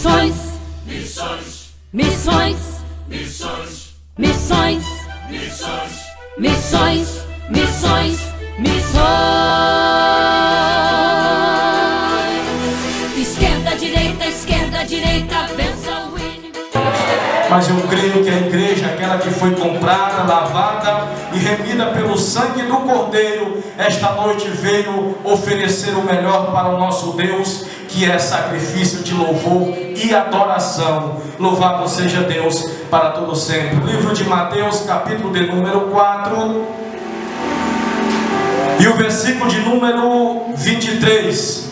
Missões, missões, missões, missões, missões, missões, missões, missões, missões. Esquerda, direita, vença o inimigo. Mas eu creio que a igreja, aquela que foi comprada, lavada e remida pelo sangue do Cordeiro, esta noite veio oferecer o melhor para o nosso Deus, que é sacrifício de louvor e adoração. Louvado seja Deus para todo sempre. Livro de Mateus, capítulo de número 4 e o versículo de número 23.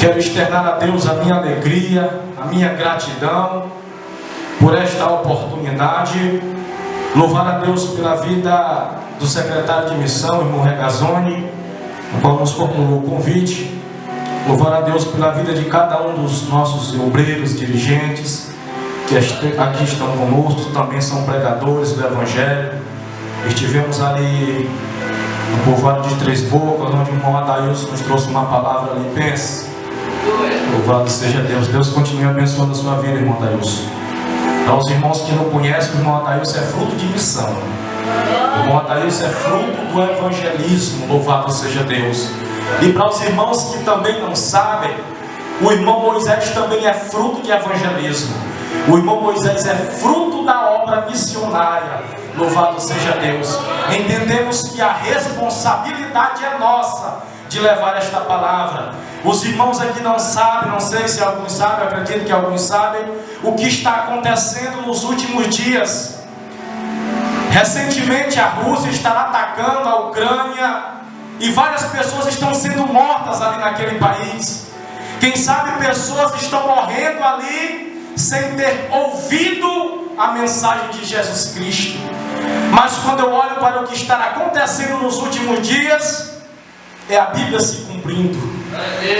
Quero externar a Deus a minha alegria, a minha gratidão por esta oportunidade. Louvar a Deus pela vida do secretário de missão, irmão Regazzoni, o qual nos formulou o convite. Louvar a Deus pela vida de cada um dos nossos obreiros, dirigentes, que aqui estão conosco, também são pregadores do Evangelho. Estivemos ali no povoado de Três Bocas, onde o irmão Adailson nos trouxe uma palavra lipense. Louvado seja Deus. Deus continue abençoando a sua vida, irmão Adailson. Para os irmãos que não conhecem, o irmão Adailson é fruto de missão. O irmão Adailson é fruto do evangelismo. Louvado seja Deus. E para os irmãos que também não sabem, o irmão Moisés também é fruto de evangelismo. O irmão Moisés é fruto da obra missionária. Louvado seja Deus. Entendemos que a responsabilidade é nossa de levar esta palavra. Os irmãos aqui não sabem, não sei se alguns sabem, acredito que alguns sabem, o que está acontecendo nos últimos dias. Recentemente a Rússia estará atacando a Ucrânia e várias pessoas estão sendo mortas ali naquele país. Quem sabe pessoas estão morrendo ali sem ter ouvido a mensagem de Jesus Cristo. Mas quando eu olho para o que está acontecendo nos últimos dias, é a Bíblia se cumprindo,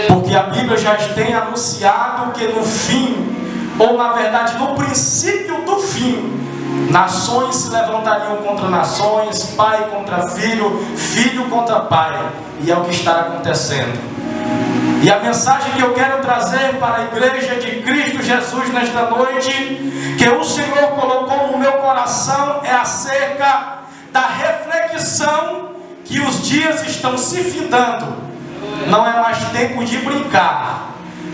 porque a Bíblia já tem anunciado que no fim, ou na verdade no princípio do fim, nações se levantariam contra nações, pai contra filho, filho contra pai, e é o que está acontecendo. E a mensagem que eu quero trazer para a igreja de Cristo Jesus nesta noite, que o Senhor colocou no meu coração, é acerca da reflexão que os dias estão se findando. Não é mais tempo de brincar,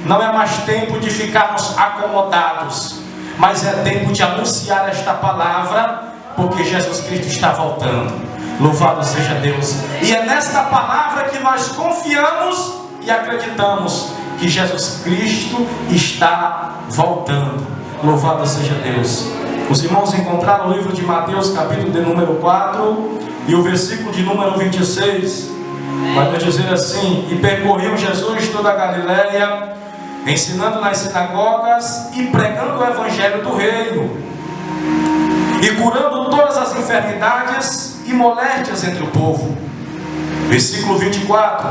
não é mais tempo de ficarmos acomodados, mas é tempo de anunciar esta palavra, porque Jesus Cristo está voltando. Louvado seja Deus. E é nesta palavra que nós confiamos e acreditamos que Jesus Cristo está voltando. Louvado seja Deus. Os irmãos encontraram o livro de Mateus, capítulo de número 4 e o versículo de número 26, vai nos dizer assim: e percorreu Jesus toda a Galileia, ensinando nas sinagogas e pregando o evangelho do reino, e curando todas as enfermidades e moléstias entre o povo. Versículo 24: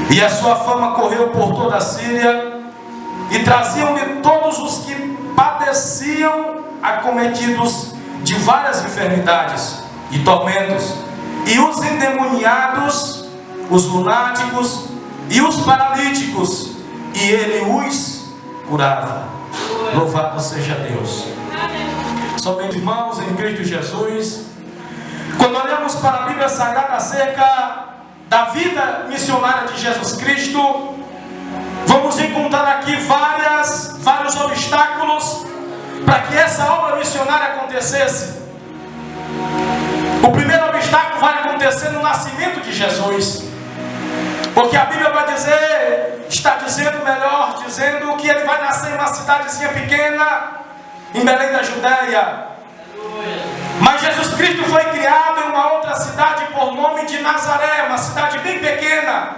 e a sua fama correu por toda a Síria, e traziam-lhe todos os que padeciam, acometidos de várias enfermidades e tormentos, e os endemoniados, os lunáticos e os paralíticos, e ele os curava. Louvado seja Deus. Somente, irmãos, em Cristo Jesus, quando olhamos para a Bíblia Sagrada acerca da vida missionária de Jesus Cristo, vamos encontrar aqui vários obstáculos para que essa obra missionária acontecesse. O primeiro obstáculo vai acontecer no nascimento de Jesus, porque a Bíblia vai dizer, está dizendo melhor, dizendo que ele vai nascer em uma cidadezinha pequena, em Belém da Judéia. Mas Jesus Cristo foi criado em uma outra cidade por nome de Nazaré, uma cidade bem pequena.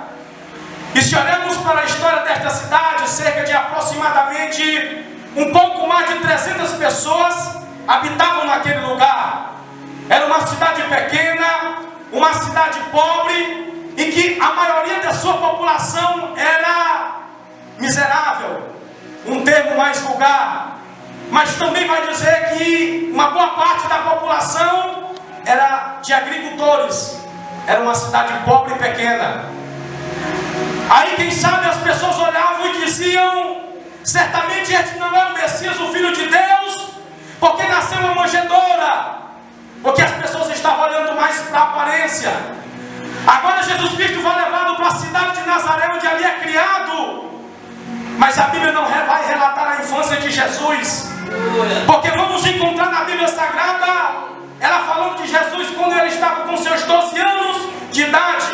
E se olharmos para a história desta cidade, cerca de aproximadamente um pouco mais de 300 pessoas habitavam naquele lugar. Era uma cidade pequena, uma cidade pobre, em que a maioria da sua população era miserável, um termo mais vulgar. Mas também vai dizer que uma boa parte da população era de agricultores. Era uma cidade pobre e pequena. Aí quem sabe as pessoas olhavam e diziam: certamente este não é o Messias, o Filho de Deus, porque nasceu uma manjedoura, porque as pessoas estavam olhando mais para a aparência. Agora Jesus Cristo vai levá-lo para a cidade de Nazaré, onde ali é criado. Mas a Bíblia não vai relatar a infância de Jesus, porque vamos encontrar na Bíblia Sagrada ela falando de Jesus quando ele estava com seus 12 anos de idade,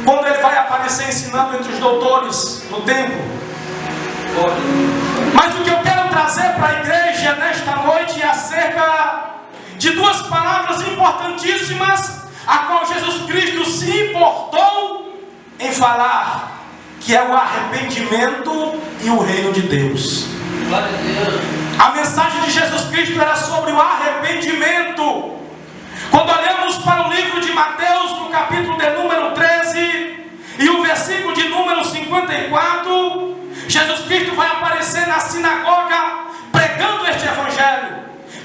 quando ele vai aparecer ensinando entre os doutores no templo. Mas o que eu quero trazer para a igreja nesta noite é acerca de duas palavras importantíssimas, a qual Jesus Cristo se importou em falar, que é o arrependimento e o reino de Deus. A mensagem de Jesus Cristo era sobre o arrependimento. Quando olhamos para o livro de Mateus, no capítulo de número 13 e o versículo de número 54, Jesus Cristo vai aparecer na sinagoga pregando este evangelho,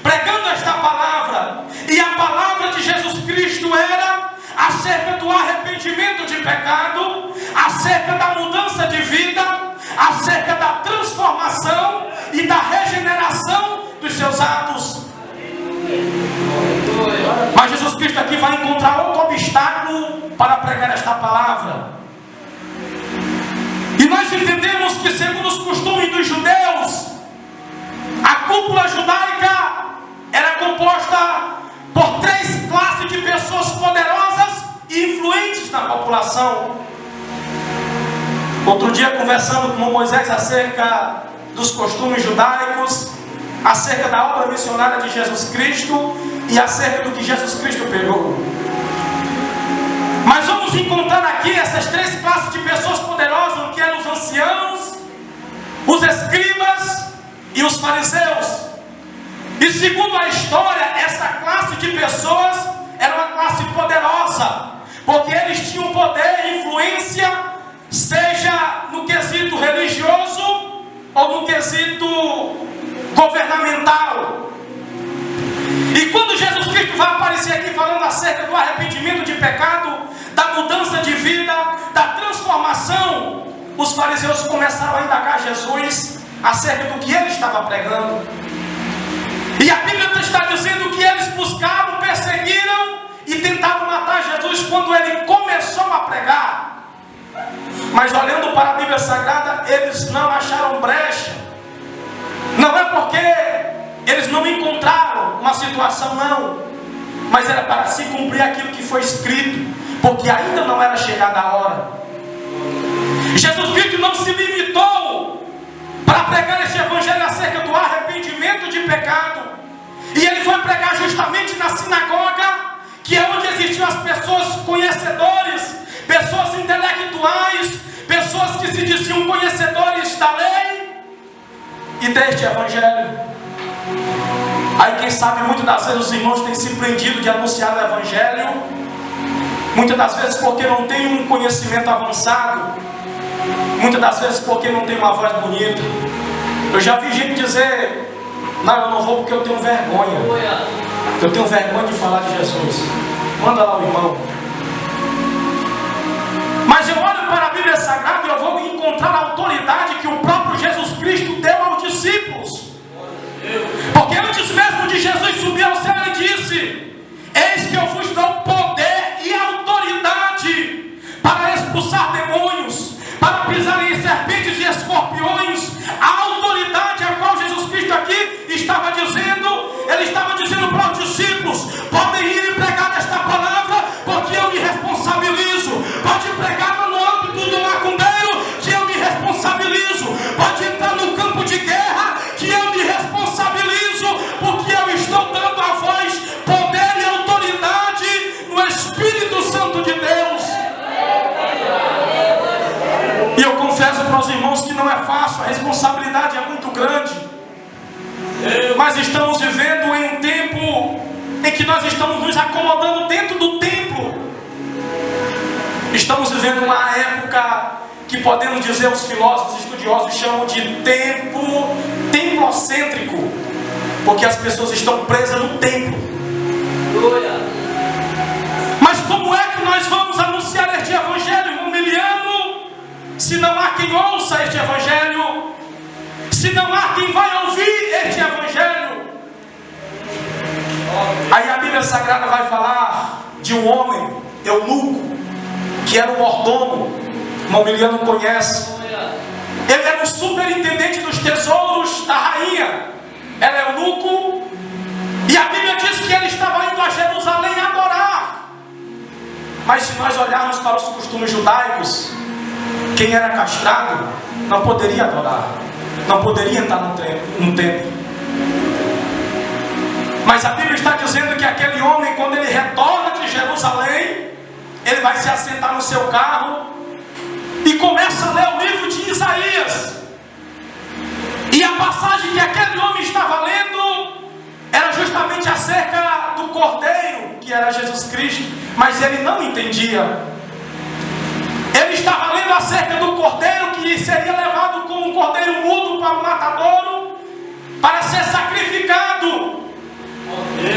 pregando esta palavra. E a palavra de Jesus Cristo era acerca do arrependimento de pecado, acerca da mudança de vida, acerca da transformação e da regeneração dos seus atos. Mas Jesus Cristo aqui vai encontrar outro obstáculo para pregar esta palavra. E nós entendemos que, segundo os costumes dos judeus, a cúpula judaica era composta por 3 classes de pessoas poderosas e influentes na população. Outro dia, conversando com Moisés acerca dos costumes judaicos, acerca da obra missionária de Jesus Cristo e acerca do que Jesus Cristo pregou. Mas vamos encontrar aqui essas 3 classes de pessoas poderosas, que eram os anciãos, os escribas e os fariseus. E segundo a história, essa classe de pessoas era uma classe poderosa, porque eles tinham poder e influência, seja no quesito religioso ou no quesito governamental. E quando Jesus Cristo vai aparecer aqui falando acerca do arrependimento de pecado, da mudança de vida, da transformação, os fariseus começaram a indagar Jesus acerca do que ele estava pregando. E a Bíblia está dizendo que eles buscaram, perseguiram e tentaram matar Jesus quando ele começou a pregar. Mas olhando para a Bíblia Sagrada, eles não acharam brecha. Não é porque eles não encontraram uma situação, não, mas era para se cumprir aquilo que foi escrito, porque ainda não era chegada a hora. Jesus Cristo não se limitou para pregar este evangelho acerca do arrependimento de pecado, e ele foi pregar justamente na sinagoga, que é onde existiam as pessoas conhecedores, pessoas intelectuais, pessoas que se diziam conhecedores da lei e deste evangelho. Aí quem sabe muitas das vezes os irmãos têm se prendido de anunciar o evangelho, muitas das vezes porque não tem um conhecimento avançado, muitas das vezes porque não tem uma voz bonita. Eu já vi gente dizer: não, eu não vou porque eu tenho vergonha. Eu tenho vergonha de falar de Jesus. Manda lá o irmão. Mas eu olho para a Bíblia Sagrada e eu vou encontrar a autoridade que o próprio Jesus Cristo deu aos discípulos. Porque antes mesmo de Jesus subir ao céu, ele disse: eis que eu vos dou poder e autoridade para expulsar demônios, para pisar em serpentes e escorpiões. A autoridade a qual Jesus Cristo aqui estava dizendo, ele estava dizendo para os discípulos: podem ir e pregar esta palavra, porque eu me responsabilizo. Pode pregar no âmbito do macumbeiro, que eu me responsabilizo. Pode entrar no campo de guerra, que eu me responsabilizo, porque eu estou dando a voz, poder e autoridade no Espírito Santo de Deus. E eu confesso para os irmãos que não é fácil, a responsabilidade é muito grande. Mas estamos vivendo em um tempo em que nós estamos nos acomodando dentro do templo. Estamos vivendo uma época que podemos dizer, os filósofos estudiosos chamam de tempo templocêntrico, porque as pessoas estão presas no templo. Mas como é que nós vamos anunciar este evangelho, irmão Miliano, se não há quem ouça este evangelho? não há quem vai ouvir este evangelho. Aí a Bíblia Sagrada vai falar de um homem, eunuco, que era um mordomo. O irmão Miliano conhece. Ele era o superintendente dos tesouros da rainha. Era eunuco. E a Bíblia diz que ele estava indo a Jerusalém adorar. Mas se nós olharmos para os costumes judaicos, quem era castrado não poderia adorar, não poderia entrar no templo. Mas a Bíblia está dizendo que aquele homem, quando ele retorna de Jerusalém, ele vai se assentar no seu carro e começa a ler o livro de Isaías. E a passagem que aquele homem estava lendo era justamente acerca do Cordeiro, que era Jesus Cristo, mas ele não entendia. Ele estava lendo acerca do Cordeiro que seria levado como um cordeiro mudo para o matadouro, para ser sacrificado.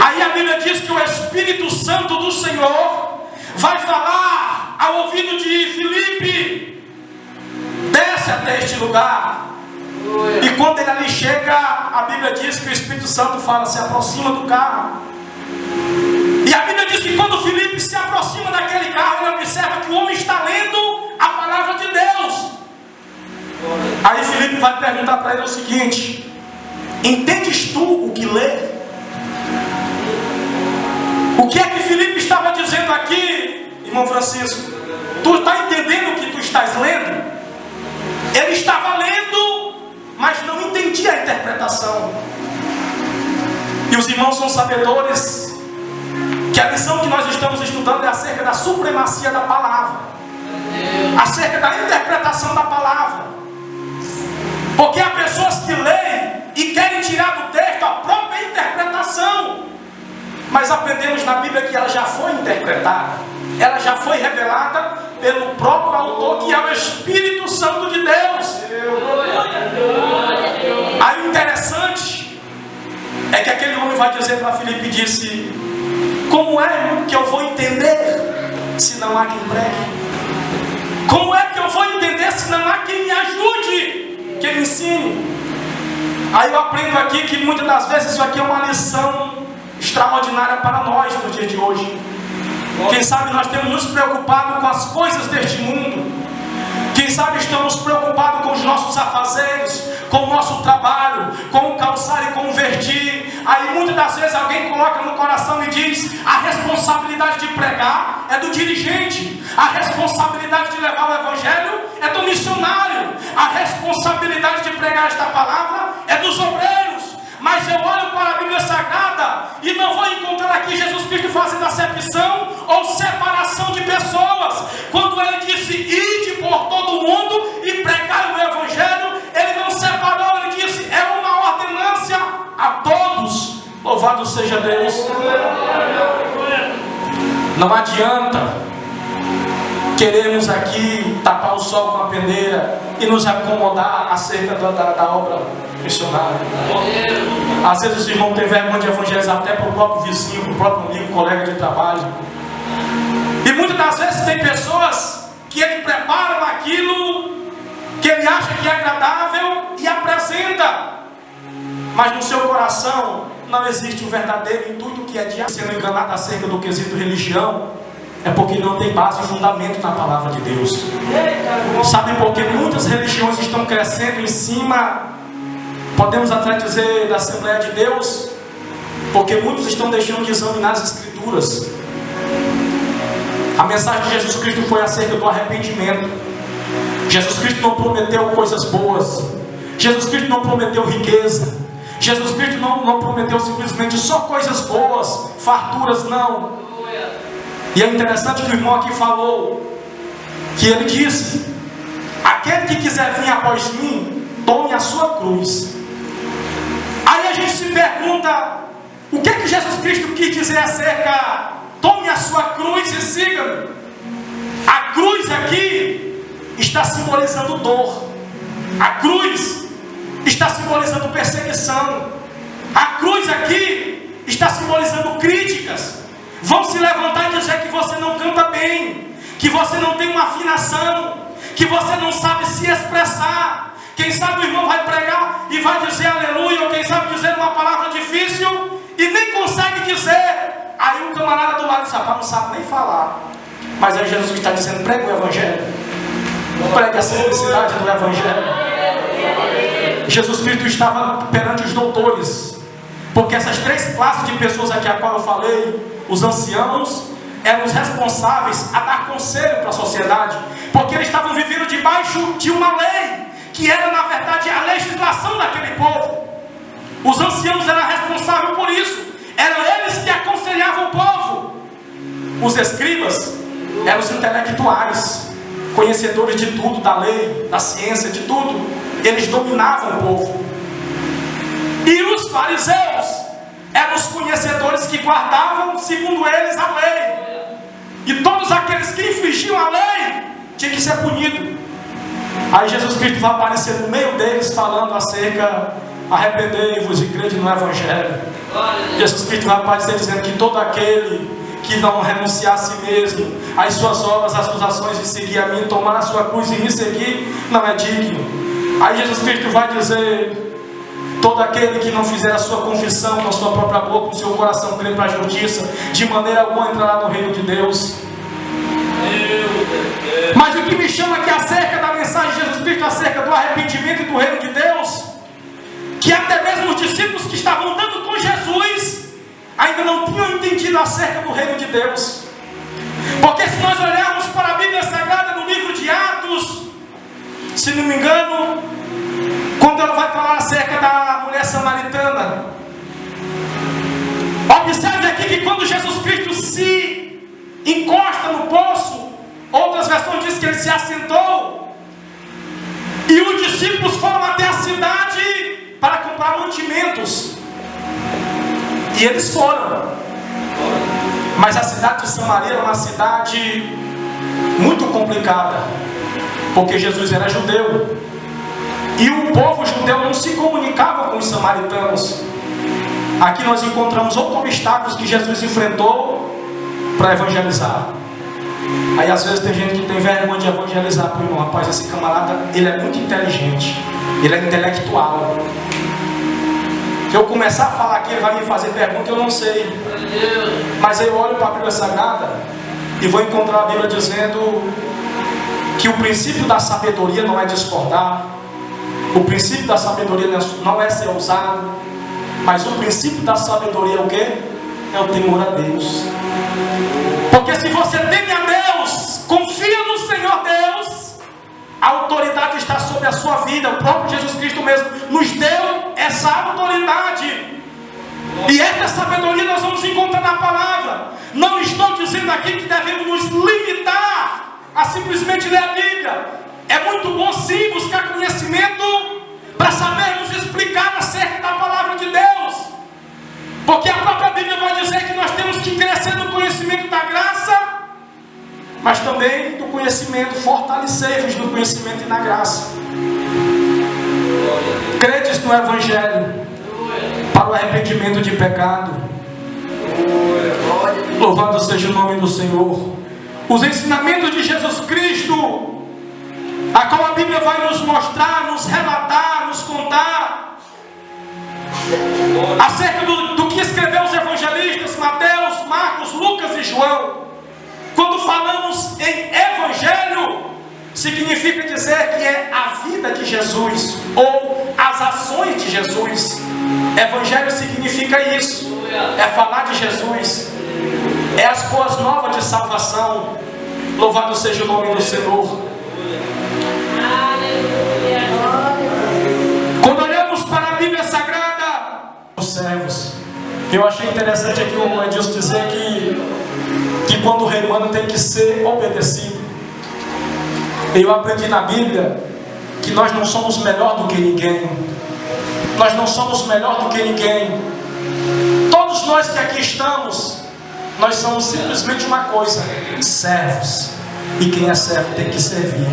Aí a Bíblia diz que o Espírito Santo do Senhor vai falar ao ouvido de Filipe: desce até este lugar. E quando ele ali chega, a Bíblia diz que o Espírito Santo fala: se aproxima do carro. E a Bíblia diz que quando Filipe se aproxima daquele carro, ele observa que o homem está lendo a palavra de Deus. Aí Filipe vai perguntar para ele o seguinte: entendes tu o que lê? O que é que Filipe estava dizendo aqui, irmão Francisco? Tu está entendendo o que tu estás lendo? Ele estava lendo, mas não entendia a interpretação. E os irmãos são sabedores que a lição que nós estamos estudando é acerca da supremacia da palavra, acerca da interpretação da palavra. Porque há pessoas que leem e querem tirar do texto a própria interpretação. Mas aprendemos na Bíblia que ela já foi interpretada, ela já foi revelada pelo próprio autor, que é o Espírito Santo de Deus. Aí o interessante é que aquele homem vai dizer para Filipe, disse: como é que eu vou entender se não há quem pregue? Como é que eu vou entender se não há quem me ajude, quem me ensine? Aí eu aprendo aqui que muitas das vezes isso aqui é uma lição extraordinária para nós no dia de hoje. Quem sabe nós temos nos preocupado com as coisas deste mundo. Quem sabe estamos preocupados com os nossos afazeres, com o nosso trabalho, com o calçar e com o vestir. Aí muitas das vezes alguém coloca no coração e diz: a responsabilidade de pregar é do dirigente, a responsabilidade de levar o evangelho é do missionário, a responsabilidade de pregar esta palavra é dos obreiros. Mas eu olho para a Bíblia Sagrada e não vou encontrar aqui Jesus Cristo fazendo acepção ou separação de pessoas. Quando ele disse: ide por todo o mundo e pregai o evangelho, ele não separou, ele disse: é uma ordenância a todos. Louvado seja Deus. Não adianta queremos aqui tapar o sol com a peneira e nos acomodar acerca da obra missionária. Às vezes os irmãos têm vergonha de evangelizar até para o próprio vizinho, para o próprio amigo, colega de trabalho. E muitas das vezes tem pessoas que ele prepara aquilo que ele acha que é agradável e apresenta, mas no seu coração não existe o verdadeiro intuito, que é de sendo enganado acerca do quesito religião. É porque não tem base e fundamento na palavra de Deus. Sabe por que muitas religiões estão crescendo em cima, podemos até dizer, da Assembleia de Deus? Porque muitos estão deixando de examinar as Escrituras. A mensagem de Jesus Cristo foi acerca do arrependimento. Jesus Cristo não prometeu coisas boas. Jesus Cristo não prometeu riqueza. Jesus Cristo não prometeu simplesmente só coisas boas, farturas, não. E é interessante que o irmão aqui falou, que ele disse: aquele que quiser vir após mim, tome a sua cruz. Aí a gente se pergunta: o que é que Jesus Cristo quis dizer acerca, tome a sua cruz e siga-me? A cruz aqui está simbolizando dor. A cruz está simbolizando perseguição. A cruz aqui está simbolizando críticas. Vão se levantar e dizer que você não canta bem, que você não tem uma afinação, que você não sabe se expressar. Quem sabe o irmão vai pregar e vai dizer. Aí o camarada do lado disse: rapaz, não sabe nem falar. Mas aí Jesus está dizendo: pregue o Evangelho. Pregue a simplicidade do Evangelho. Jesus Cristo estava perante os doutores, porque essas três classes de pessoas aqui a qual eu falei, os anciãos, eram os responsáveis a dar conselho para a sociedade, porque eles estavam vivendo debaixo de uma lei, que era na verdade a legislação daquele povo. Os anciãos eram responsáveis por isso, eram eles que aconselhavam o povo. Os escribas eram os intelectuais, conhecedores de tudo, da lei, da ciência, de tudo. Eles dominavam o povo. E os fariseus eram os conhecedores que guardavam, segundo eles, a lei. E todos aqueles que infringiam a lei tinham que ser punidos. Aí Jesus Cristo vai aparecer no meio deles, falando acerca: arrependei-vos e crede no Evangelho. Jesus Cristo vai aparecer dizendo que todo aquele que não renunciar a si mesmo, às suas obras, às suas ações, de seguir a mim, tomar a sua cruz e me seguir, não é digno. Aí Jesus Cristo vai dizer: todo aquele que não fizer a sua confissão com a sua própria boca, com o seu coração crer para a justiça, de maneira alguma entrará no reino de Deus. Mas o que me chama aqui acerca da mensagem de Jesus Cristo, acerca do arrependimento e do reino de Deus, que até mesmo os discípulos que estavam andando com Jesus ainda não tinham entendido acerca do reino de Deus. Porque se nós olharmos para a Bíblia Sagrada no livro de Atos, se não me engano, quando ela vai falar acerca da mulher samaritana, observe aqui que quando Jesus Cristo se encosta no poço, outras versões dizem que ele se assentou, e os discípulos foram até a cidade para comprar mantimentos, e eles foram. Mas a cidade de Samaria era uma cidade muito complicada, porque Jesus era judeu, e o povo judeu não se comunicava com os samaritanos. Aqui nós encontramos outros obstáculos que Jesus enfrentou para evangelizar. Aí às vezes tem gente que tem vergonha de evangelizar para o irmão. Rapaz, esse camarada, ele é muito inteligente, ele é intelectual. Se eu começar a falar aqui, ele vai me fazer pergunta que eu não sei. Mas eu olho para a Bíblia Sagrada e vou encontrar a Bíblia dizendo que o princípio da sabedoria não é discordar, o princípio da sabedoria não é ser ousado, mas o princípio da sabedoria é o quê? É o temor a Deus. Porque se você teme a Deus, confia no Senhor Deus, a autoridade está sobre a sua vida. O próprio Jesus Cristo mesmo nos deu essa autoridade. E essa sabedoria nós vamos encontrar na palavra. Não estou dizendo aqui que devemos nos limitar a simplesmente ler a Bíblia. É muito bom sim buscar conhecimento para sabermos explicar acerca da palavra de Deus. Porque a própria Bíblia vai dizer que nós temos que crescer no conhecimento da graça, mas também do conhecimento, fortalecei-vos no conhecimento e na graça. Credes no Evangelho para o arrependimento de pecado. Louvado seja o nome do Senhor. Os ensinamentos de Jesus Cristo, a qual a Bíblia vai nos mostrar, nos relatar, nos contar acerca do que escreveu os evangelistas Mateus, Marcos, Lucas e João. Quando falamos em Evangelho, significa dizer que é a vida de Jesus ou as ações de Jesus. Evangelho significa isso, é falar de Jesus, é as boas novas de salvação. Louvado seja o nome do Senhor. Quando olhamos para a Bíblia Sagrada, os servos, eu achei interessante aqui o Edilson dizer que quando o rei manda tem que ser obedecido. Eu aprendi na Bíblia que nós não somos melhor do que ninguém. Nós não somos melhor do que ninguém. Todos nós que aqui estamos, nós somos simplesmente uma coisa: servos. E quem é servo tem que servir.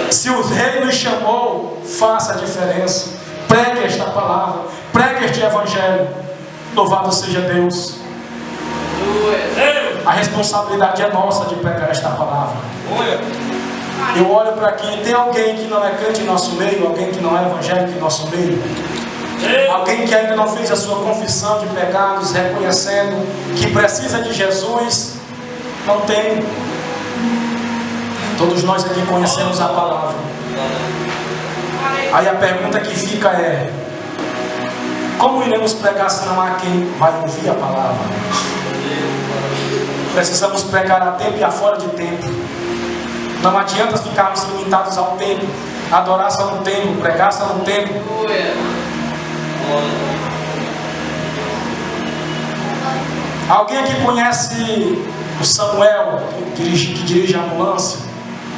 Se o rei nos chamou, faça a diferença. Pregue esta palavra, pregue este evangelho. Louvado seja Deus. A responsabilidade é nossa de pregar esta palavra. Eu olho para aqui, tem alguém que não é crente em nosso meio, alguém que não é evangélico em nosso meio? Alguém que ainda não fez a sua confissão de pecados, reconhecendo que precisa de Jesus, não tem. Todos nós aqui conhecemos a palavra. Aí a pergunta que fica é: como iremos pregar se não há quem vai ouvir a palavra? Precisamos pregar a tempo e a fora de tempo. Não adianta ficarmos limitados ao tempo. Adorar só no templo, pregar só no templo. Alguém aqui conhece o Samuel, que dirige a ambulância?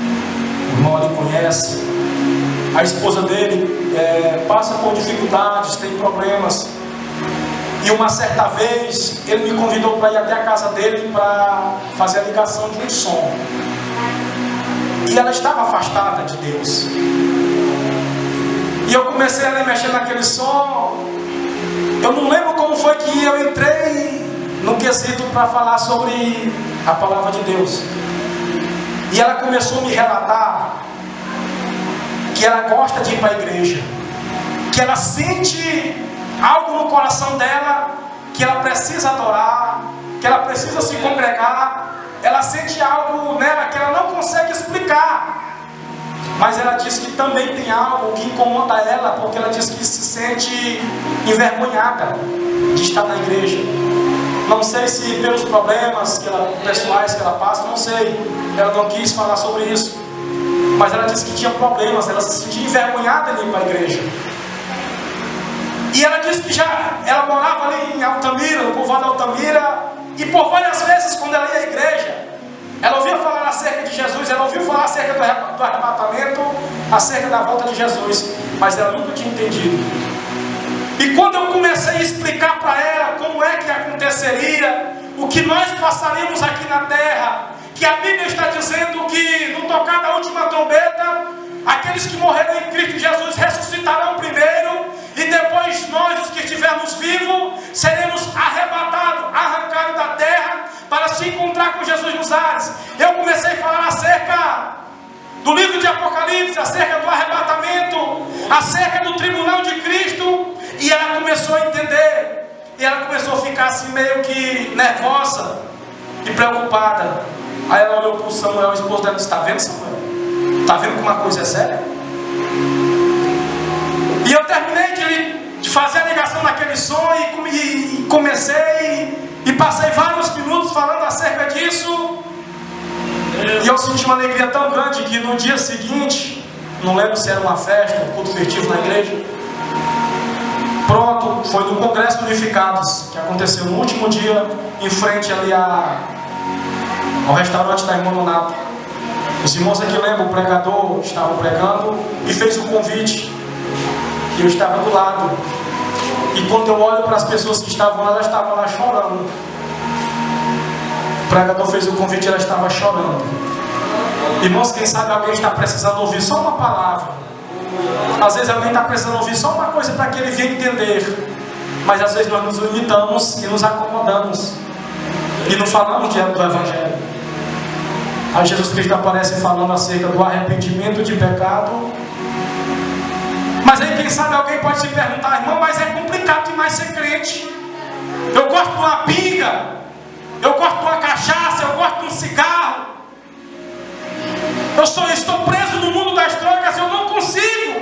O irmão ali conhece. A esposa dele passa por dificuldades, tem problemas. E uma certa vez ele me convidou para ir até a casa dele para fazer a ligação de um som. E ela estava afastada de Deus. E eu comecei a mexer naquele som. Eu não lembro como foi que eu entrei no quesito para falar sobre a palavra de Deus. E ela começou a me relatar que ela gosta de ir para a igreja, que ela sente algo no coração dela, que ela precisa adorar, que ela precisa se congregar. Ela sente algo nela que ela não consegue explicar, mas ela diz que também tem algo que incomoda ela, porque ela diz que se sente envergonhada de estar na igreja. Não sei se pelos problemas pessoais que ela passa, não sei, ela não quis falar sobre isso, mas ela disse que tinha problemas, ela se sentia envergonhada de ir para a igreja. E ela disse que ela morava ali em Altamira, no povoado de Altamira, e por várias vezes quando ela ia à igreja, ela ouvia falar acerca de Jesus, ela ouviu falar acerca do arrebatamento, acerca da volta de Jesus, mas ela nunca tinha entendido. E quando eu comecei a explicar para ela como é que aconteceria, o que nós passaríamos aqui na terra, que a Bíblia está dizendo que no tocar da última trombeta, aqueles que morreram em Cristo Jesus ressuscitarão primeiro, e depois nós, os que estivermos vivos, seremos arrebatados, arrancados da terra, para se encontrar com Jesus nos ares. Eu comecei a falar acerca do livro de Apocalipse, acerca do arrebatamento, acerca do tribunal de Cristo, e ela começou a entender, e ela começou a ficar assim meio que nervosa e preocupada. Aí ela olhou para o Samuel, o esposo dela, disse: está vendo, Samuel? Está vendo que uma coisa é séria? E eu terminei de fazer a ligação naquele som e comecei e passei vários minutos falando acerca disso. E eu senti uma alegria tão grande que no dia seguinte, não lembro se era uma festa, um culto festivo na igreja, pronto, foi no Congresso Unificados, que aconteceu no último dia, em frente ali ao restaurante da Irmã Nonato. Os irmãos aqui lembram, o pregador estava pregando e fez um convite. E eu estava do lado. E quando eu olho para as pessoas que estavam lá, elas estavam lá chorando. O pregador fez o convite e ela estava chorando. Irmãos, quem sabe alguém está precisando ouvir só uma palavra. Às vezes alguém está precisando ouvir só uma coisa para que ele venha entender. Mas às vezes nós nos limitamos e nos acomodamos. E não falamos diante do Evangelho. Aí Jesus Cristo aparece falando acerca do arrependimento de pecado. Mas aí quem sabe alguém pode se perguntar: irmão, mas é complicado demais ser crente. Eu gosto de uma pinga, eu gosto de uma cachaça, eu gosto de um cigarro. Eu estou preso no mundo das drogas, eu não consigo.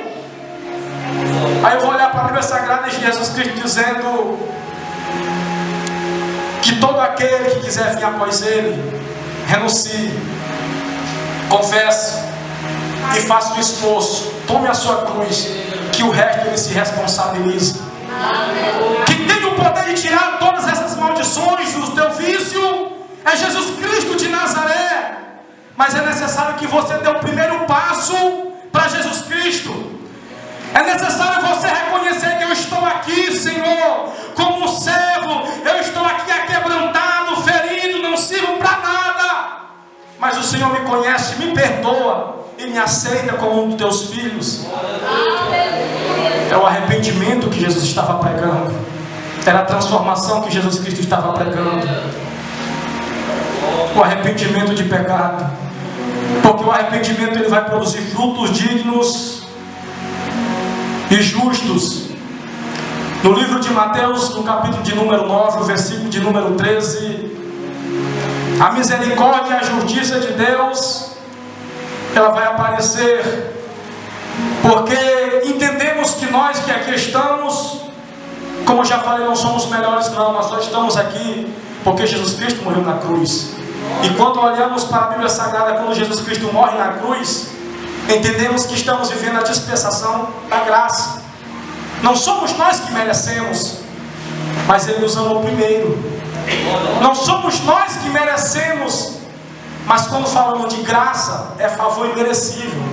Aí eu vou olhar para a Bíblia Sagrada e Jesus Cristo dizendo que todo aquele que quiser vir após Ele, renuncie, confesse e faça um esforço, tome a sua cruz, que o resto Ele se responsabilize. Quem tem o poder de tirar todas essas maldições do teu vício é Jesus Cristo de Nazaré. Mas é necessário que você dê o primeiro passo para Jesus Cristo. É necessário você reconhecer que eu estou aqui, Senhor, como um servo. Eu estou aqui aquebrantado, ferido, não sirvo para nada. Mas o Senhor me conhece, me perdoa e me aceita como um dos teus filhos. É o arrependimento que Jesus estava pregando. Era a transformação que Jesus Cristo estava pregando. O arrependimento de pecado. Porque o arrependimento ele vai produzir frutos dignos e justos. No livro de Mateus, no capítulo de número 9, o versículo de número 13, a misericórdia e a justiça de Deus, ela vai aparecer, porque entendemos que nós que aqui estamos, como eu já falei, não somos melhores não, nós só estamos aqui porque Jesus Cristo morreu na cruz. E quando olhamos para a Bíblia Sagrada, quando Jesus Cristo morre na cruz, entendemos que estamos vivendo a dispensação da graça. Não somos nós que merecemos, mas Ele nos amou primeiro. Não somos nós que merecemos, mas quando falamos de graça, é favor imerecível.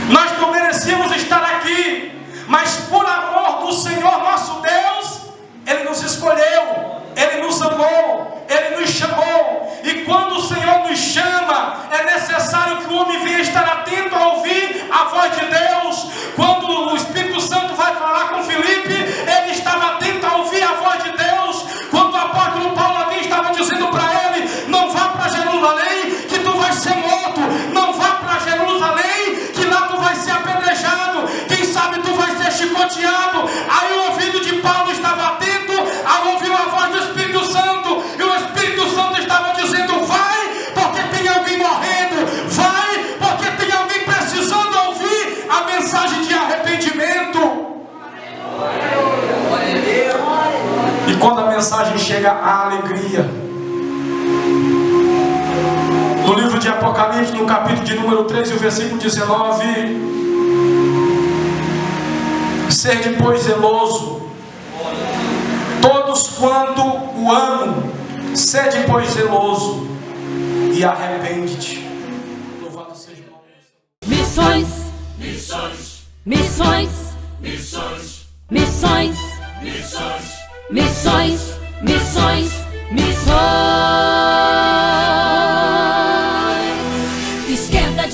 Nós não merecíamos estar aqui, mas por amor do Senhor nosso Deus, Ele nos escolheu, Ele nos amou, Ele nos chamou. E quando o Senhor nos chama, é necessário que o homem venha estar atento a ouvir a voz de Deus. Quando o Espírito Santo vai falar com Filipe, ele estava atento a ouvir a voz de Deus. Quando o apóstolo Paulo ali estava dizendo para ele: não vá para Jerusalém, que tu vais ser morto. Não vá para Jerusalém, que lá tu vais ser apedrejado. Quem sabe tu vais ser chicoteado. Aí o ouvido de Paulo estava atento a ouvir a voz do Espírito Santo. E o Espírito Santo estava dizendo: vai, porque tem alguém morrendo. Vai, porque tem alguém precisando ouvir a mensagem de arrependimento. E quando a mensagem chega, há alegria. No livro de Apocalipse, no capítulo de número 13, o versículo 19: sede, pois, zeloso, todos quanto o amam, sede, pois, zeloso, e arrepende-te. Louvado seja o nome do Senhor. Missões, Missões, missões, missões, missões, missões, missões, missões, missões. Esquerda,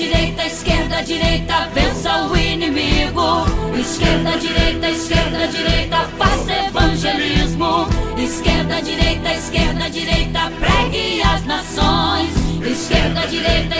direita, vença o inimigo. Esquerda, direita, faça evangelismo. Esquerda, direita, pregue as nações. Esquerda, direita,